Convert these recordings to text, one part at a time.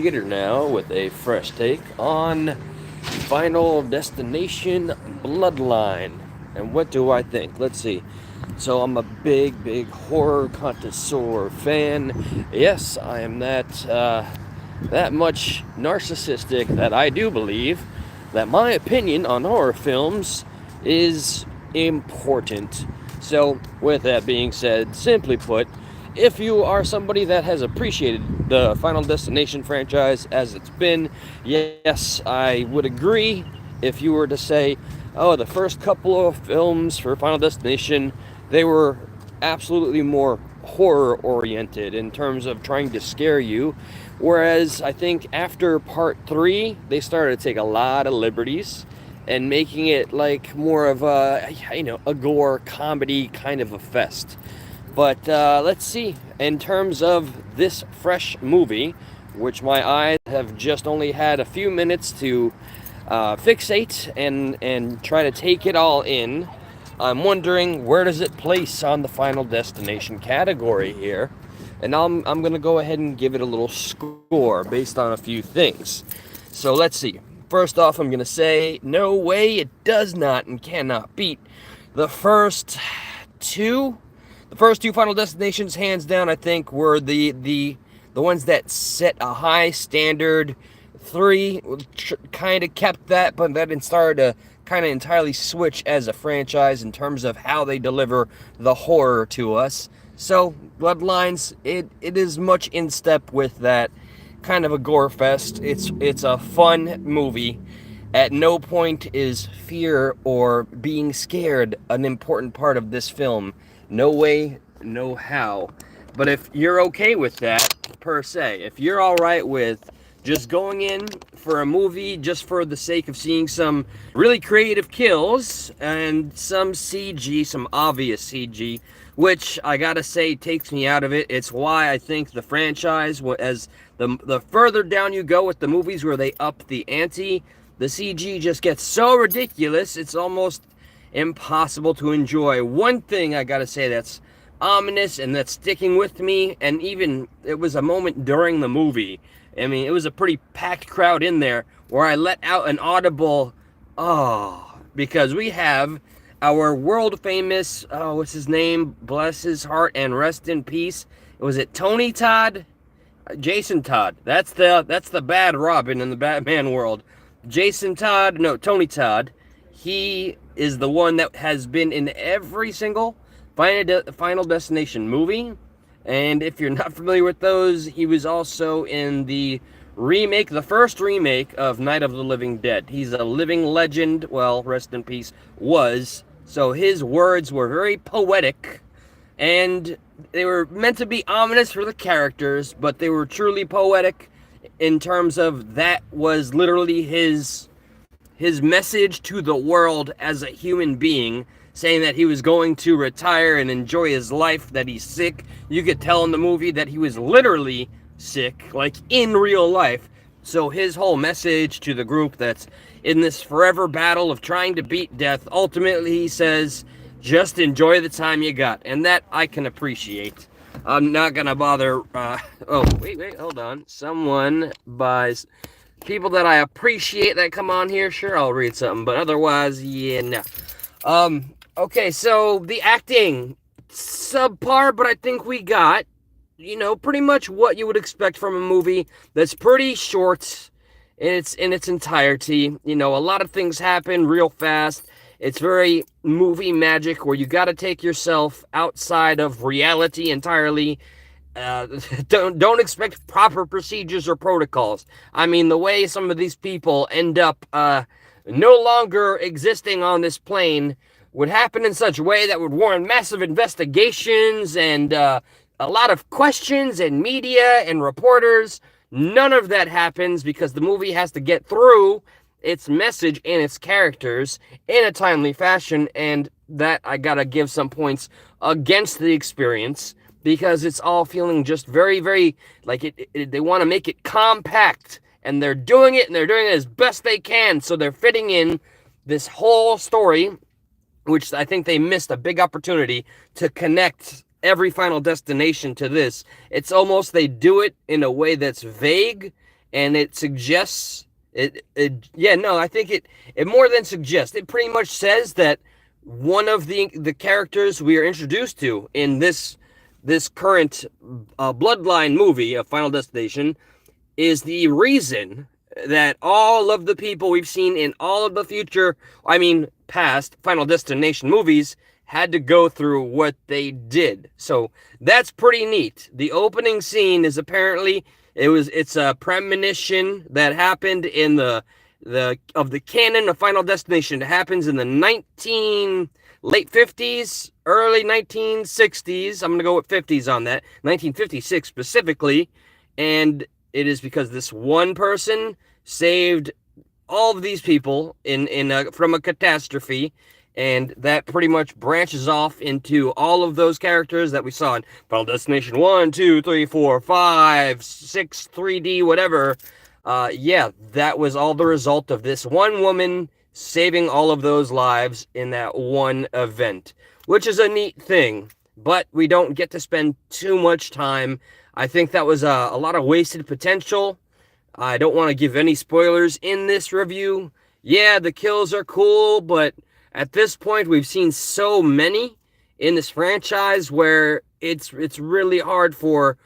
Gator now with a fresh take on Final Destination Bloodline. And what do I think? Let's see. So I'm a big horror connoisseur fan. Yes, I am that much narcissistic that I do believe that my opinion on horror films is important. So, with that being said, simply put, if you are somebody that has appreciated the Final Destination franchise as it's been, yes, I would agree. If you were to say, oh, the first couple of films for Final Destination, they were absolutely more horror oriented in terms of trying to scare you. Whereas I think after part three, they started to take a lot of liberties and making it like more of a gore comedy kind of a fest. But let's see. In terms of this fresh movie, which my eyes have just only had a few minutes to fixate and try to take it all in, I'm wondering where does it place on the Final Destination category here, and I'm gonna go ahead and give it a little score based on a few things. So let's see. First off, I'm gonna say no way it does not and cannot beat the first two. The first two Final Destinations, hands down, I think were the ones that set a high standard. Three kind of kept that, but then started to kind of entirely switch as a franchise in terms of how they deliver the horror to us. So Bloodlines, it is much in step with that kind of a gore fest. It's a fun movie. At no point is fear or being scared an important part of this film. No way, no how. But if you're okay with that, per se, if you're alright with just going in for a movie just for the sake of seeing some really creative kills and some CG, some obvious CG, which I gotta say takes me out of it. It's why I think the franchise, as the further down you go with the movies where they up the ante, the CG just gets so ridiculous, it's almost impossible to enjoy. One thing I gotta say that's ominous and that's sticking with me, and even it was a moment during the movie. I mean, it was a pretty packed crowd in there where I let out an audible, oh, because we have our world famous, oh, what's his name? Bless his heart and rest in peace. Was it Tony Todd? Jason Todd. That's the bad Robin in the Batman world. Jason Todd, no, Tony Todd. He is the one that has been in every single Final Destination movie. And if you're not familiar with those, he was also in the first remake of Night of the Living Dead. He's a living legend. Well, rest in peace, was. So his words were very poetic, and they were meant to be ominous for the characters, but they were truly poetic in terms of that was literally his message to the world as a human being, saying that he was going to retire and enjoy his life, that he's sick. You could tell in the movie that he was literally sick, like in real life. So his whole message to the group that's in this forever battle of trying to beat death, ultimately he says, just enjoy the time you got. And that I can appreciate. I'm not gonna bother, oh, wait, hold on. Someone buys people that I appreciate that come on here, sure, I'll read something, but otherwise, yeah, no. Okay, so the acting, subpar, but I think we got, pretty much what you would expect from a movie that's pretty short in its entirety. A lot of things happen real fast. It's very movie magic where you got to take yourself outside of reality entirely. Don't expect proper procedures or protocols. I mean, the way some of these people end up no longer existing on this plane would happen in such a way that would warrant massive investigations and a lot of questions and media and reporters. None of that happens because the movie has to get through its message and its characters in a timely fashion, and that I gotta give some points against the experience because it's all feeling just very, very like they want to make it compact, and they're doing it as best they can, so they're fitting in this whole story, which I think they missed a big opportunity to connect every Final Destination to this. It's almost they do it in a way that's vague and it suggests yeah, no, I think it more than suggests. It pretty much says that one of the characters we are introduced to in this current Bloodline movie of Final Destination is the reason that all of the people we've seen in all of the future, I mean, past Final Destination movies had to go through what they did. So that's pretty neat. The opening scene is apparently it's a premonition that happened in the canon of Final Destination. It happens in the late 50s, early 1960s. I'm going to go with 50s on that. 1956 specifically, and it is because this one person saved all of these people from a catastrophe, and that pretty much branches off into all of those characters that we saw in Final Destination 1, 2, 3, 4, 5, 6, 3D, whatever. Yeah, that was all the result of this one woman saving all of those lives in that one event, which is a neat thing, but we don't get to spend too much time. I think that was a lot of wasted potential. I don't want to give any spoilers in this review. Yeah, the kills are cool, but at this point, we've seen so many in this franchise where it's really hard for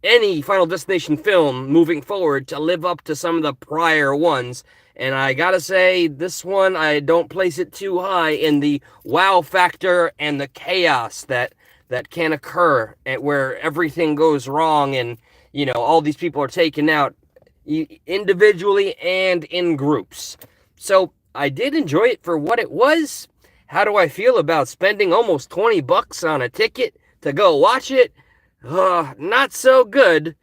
any Final Destination film moving forward to live up to some of the prior ones. And I gotta say, this one, I don't place it too high in the wow factor and the chaos that can occur at where everything goes wrong and, all these people are taken out individually and in groups. So I did enjoy it for what it was. How do I feel about spending almost $20 on a ticket to go watch it? Not so good.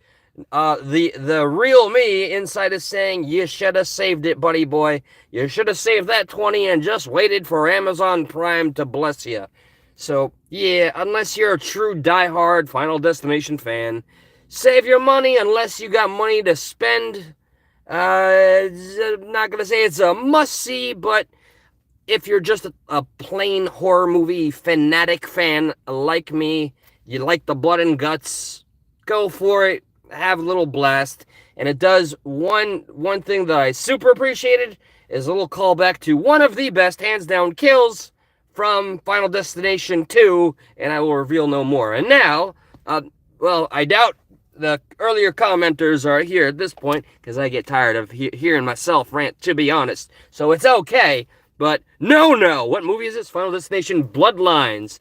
The real me inside is saying, you should have saved it, buddy boy. You should have saved that 20 and just waited for Amazon Prime to bless you. So, yeah, unless you're a true diehard Final Destination fan, save your money unless you got money to spend. I'm not gonna say it's a must-see, but if you're just a plain horror movie fanatic fan like me, you like the blood and guts, go for it, have a little blast. And it does one thing that I super appreciated is a little callback to one of the best, hands down, kills from Final Destination 2, and I will reveal no more. And now, well, I doubt the earlier commenters are here at this point, because I get tired of hearing myself rant, to be honest. So it's okay, but no, what movie is this? Final Destination Bloodlines.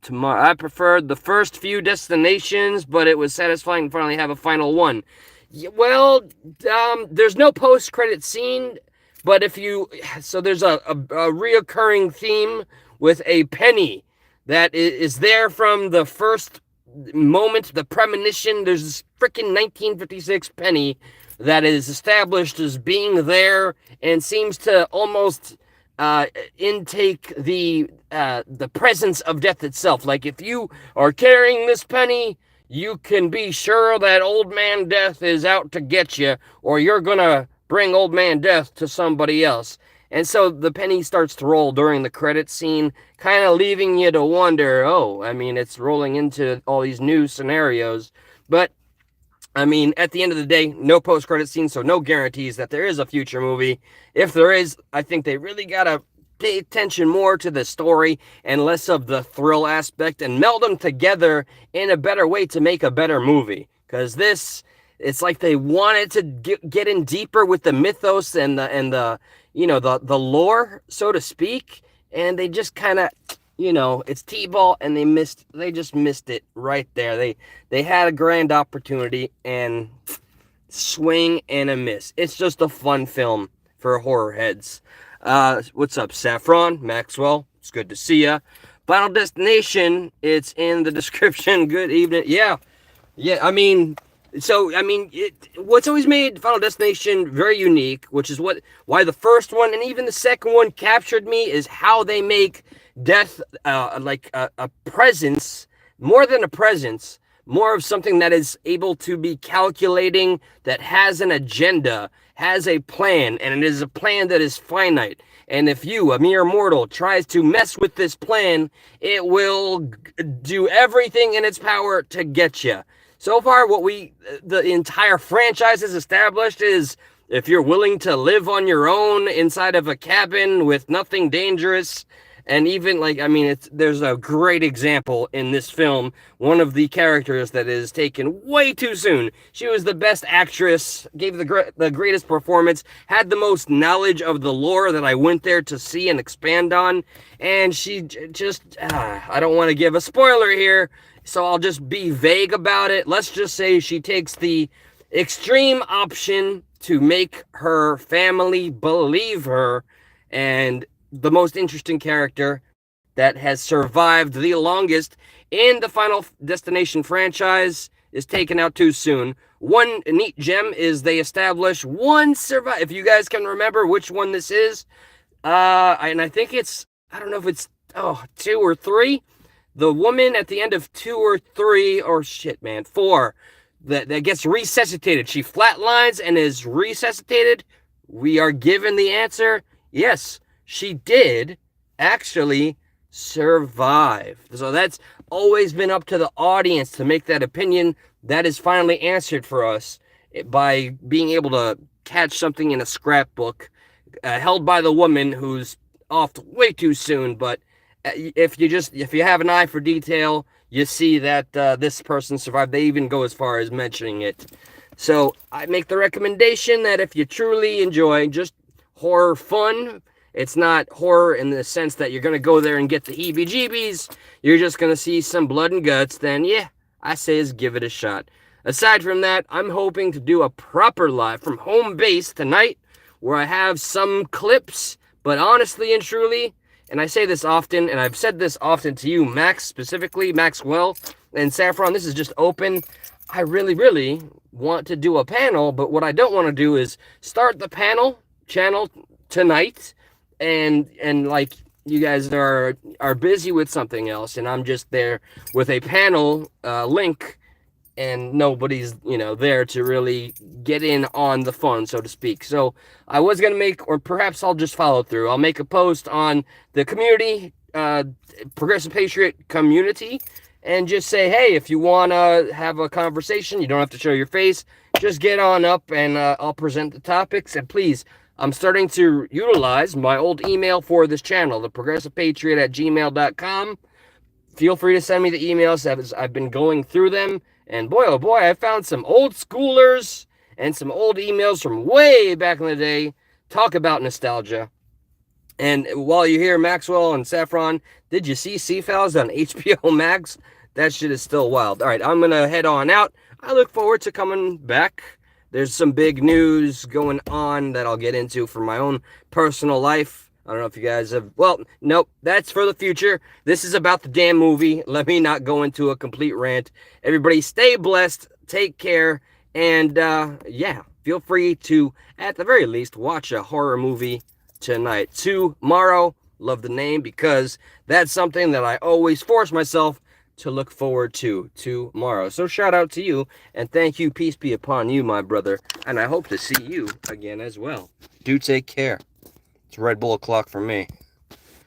I preferred the first few destinations, but it was satisfying to finally have a final one. Well, there's no post-credit scene, but so there's a reoccurring theme with a penny that is there from the first moment, the premonition. There's this freaking 1956 penny that is established as being there and seems to almost intake the presence of death itself. Like, if you are carrying this penny, you can be sure that Old Man Death is out to get you, or you're gonna bring Old Man Death to somebody else. And so the penny starts to roll during the credit scene, kind of leaving you to wonder, it's rolling into all these new scenarios. But, at the end of the day, no post-credit scene, so no guarantees that there is a future movie. If there is, I think they really gotta pay attention more to the story and less of the thrill aspect and meld them together in a better way to make a better movie. Because it's like they wanted to get in deeper with the mythos and the the lore, so to speak, and they just kind of, it's T-ball, and they just missed it right there. They had a grand opportunity and swing and a miss. It's just a fun film for horror heads. What's up, Saffron Maxwell? It's good to see ya. Final Destination, it's in the description. Good evening. Yeah. What's always made Final Destination very unique, which is why the first one and even the second one captured me, is how they make death like a presence, more than a presence, more of something that is able to be calculating, that has an agenda, has a plan, and it is a plan that is finite. And if you, a mere mortal, tries to mess with this plan, it will do everything in its power to get you. So far, the entire franchise has established is if you're willing to live on your own inside of a cabin with nothing dangerous, and even like, I mean, there's a great example in this film. One of the characters that is taken way too soon. She was the best actress, gave the greatest performance, had the most knowledge of the lore that I went there to see and expand on, and she just, I don't want to give a spoiler here, so I'll just be vague about it. Let's just say she takes the extreme option to make her family believe her, and the most interesting character that has survived the longest in the Final Destination franchise is taken out too soon. One neat gem is they establish one survive. If you guys can remember which one this is, and I think it's, I don't know if it's 2 or 3. The woman at the end of 2 or 3, or shit, man, 4, that gets resuscitated. She flatlines and is resuscitated. We are given the answer. Yes, she did actually survive. So that's always been up to the audience to make that opinion. That is finally answered for us by being able to catch something in a scrapbook held by the woman who's off way too soon. But if you have an eye for detail, you see that this person survived. They even go as far as mentioning it. So I make the recommendation that if you truly enjoy just horror fun, it's not horror in the sense that you're going to go there and get the heebie-jeebies, you're just going to see some blood and guts, then yeah, I say is give it a shot. Aside from that, I'm hoping to do a proper live from home base tonight where I have some clips, but honestly and truly, and I say this often, and I've said this often to you, Max, specifically, Maxwell, and Saffron, this is just open. I really, really want to do a panel, but what I don't want to do is start the panel channel tonight, and like you guys are busy with something else, and I'm just there with a panel link, and nobody's there to really get in on the fun, so to speak. So I was gonna make, or perhaps I'll just follow through. I'll make a post on the community, Progressive Patriot community, and just say, hey, if you want to have a conversation, you don't have to show your face. Just get on up, and I'll present the topics. And please, I'm starting to utilize my old email for this channel, theprogressivepatriot@gmail.com. Feel free to send me the emails as I've been going through them. And boy, oh boy, I found some old schoolers and some old emails from way back in the day. Talk about nostalgia. And while you're here, Maxwell and Saffron, did you see Seafowls on HBO Max? That shit is still wild. All right, I'm going to head on out. I look forward to coming back. There's some big news going on that I'll get into for my own personal life. I don't know if you guys have... Well, nope, that's for the future. This is about the damn movie. Let me not go into a complete rant. Everybody stay blessed, take care, and yeah, feel free to, at the very least, watch a horror movie tonight. Tomorrow, love the name, because that's something that I always force myself to look forward to tomorrow. So shout out to you, and thank you. Peace be upon you, my brother, and I hope to see you again as well. Do take care. It's Red Bull o'clock for me.